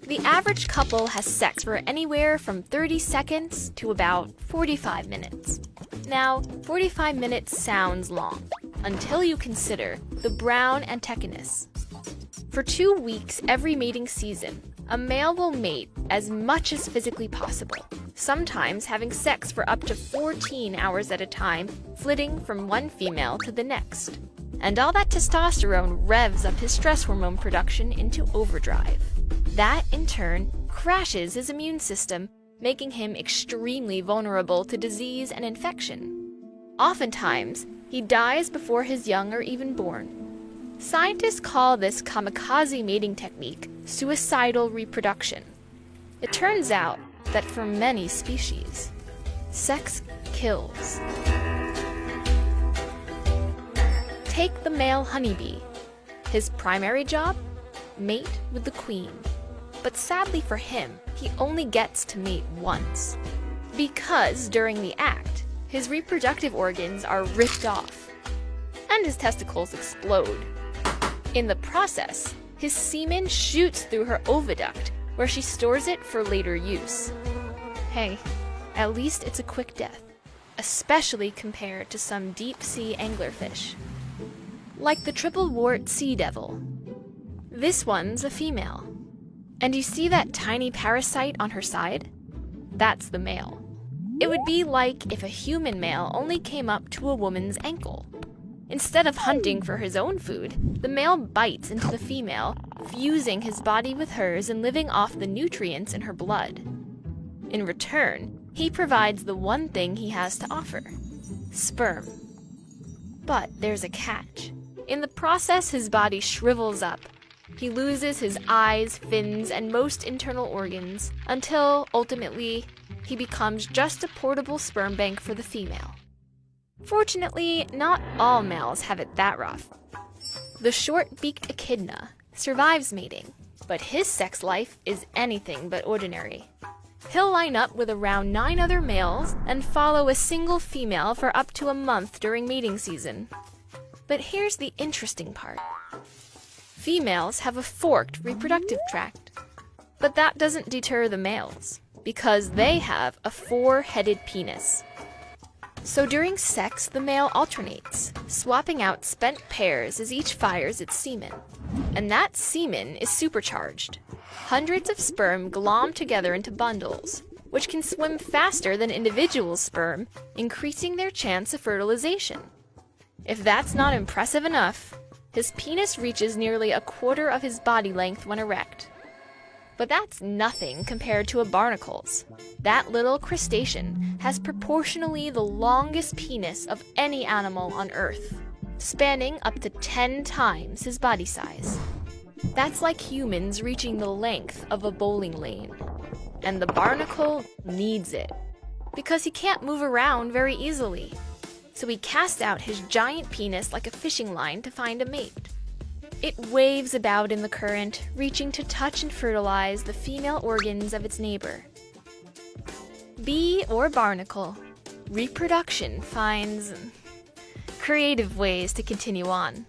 The average couple has sex for anywhere from 30 seconds to about 45 minutes. Now, 45 minutes sounds long, until you consider the brown antechinus. For 2 weeks every mating season, a male will mate as much as physically possible, sometimes having sex for up to 14 hours at a time, flitting from one female to the next. And all that testosterone revs up his stress hormone production into overdrive. That, in turn, crashes his immune system, making him extremely vulnerable to disease and infection. Oftentimes, he dies before his young are even born. Scientists call this kamikaze mating technique suicidal reproduction. It turns out that for many species, sex kills. Take the male honeybee. His primary job? Mate with the queen. But sadly for him, he only gets to mate once. Because during the act, his reproductive organs are ripped off, and his testicles explode. In the process, his semen shoots through her oviduct, where she stores it for later use. Hey, at least it's a quick death, especially compared to some deep-sea anglerfish. Like the triple-wart sea devil. This one's a female. And you see that tiny parasite on her side? That's the male. It would be like if a human male only came up to a woman's ankle. Instead of hunting for his own food, the male bites into the female, fusing his body with hers and living off the nutrients in her blood. In return, he provides the one thing he has to offer: sperm. But there's a catch. In the process, his body shrivels up. He loses his eyes, fins, and most internal organs, until, ultimately, he becomes just a portable sperm bank for the female. Fortunately, not all males have it that rough. The short-beaked echidna survives mating, but his sex life is anything but ordinary. He'll line up with around 9 other males and follow a single female for up to a month during mating season. But here's the interesting part. Females have a forked reproductive tract. But that doesn't deter the males, because they have a 4-headed penis. So during sex, the male alternates, swapping out spent pairs as each fires its semen. And that semen is supercharged. Hundreds of sperm glom together into bundles, which can swim faster than individual sperm, increasing their chance of fertilization. If that's not impressive enough, his penis reaches nearly a quarter of his body length when erect. But that's nothing compared to a barnacle's. That little crustacean has proportionally the longest penis of any animal on Earth, spanning up to 10 times his body size. That's like humans reaching the length of a bowling lane. And the barnacle needs it, because he can't move around very easily. So he casts out his giant penis like a fishing line to find a mate. It waves about in the current, reaching to touch and fertilize the female organs of its neighbor. Bee or barnacle, reproduction finds creative ways to continue on.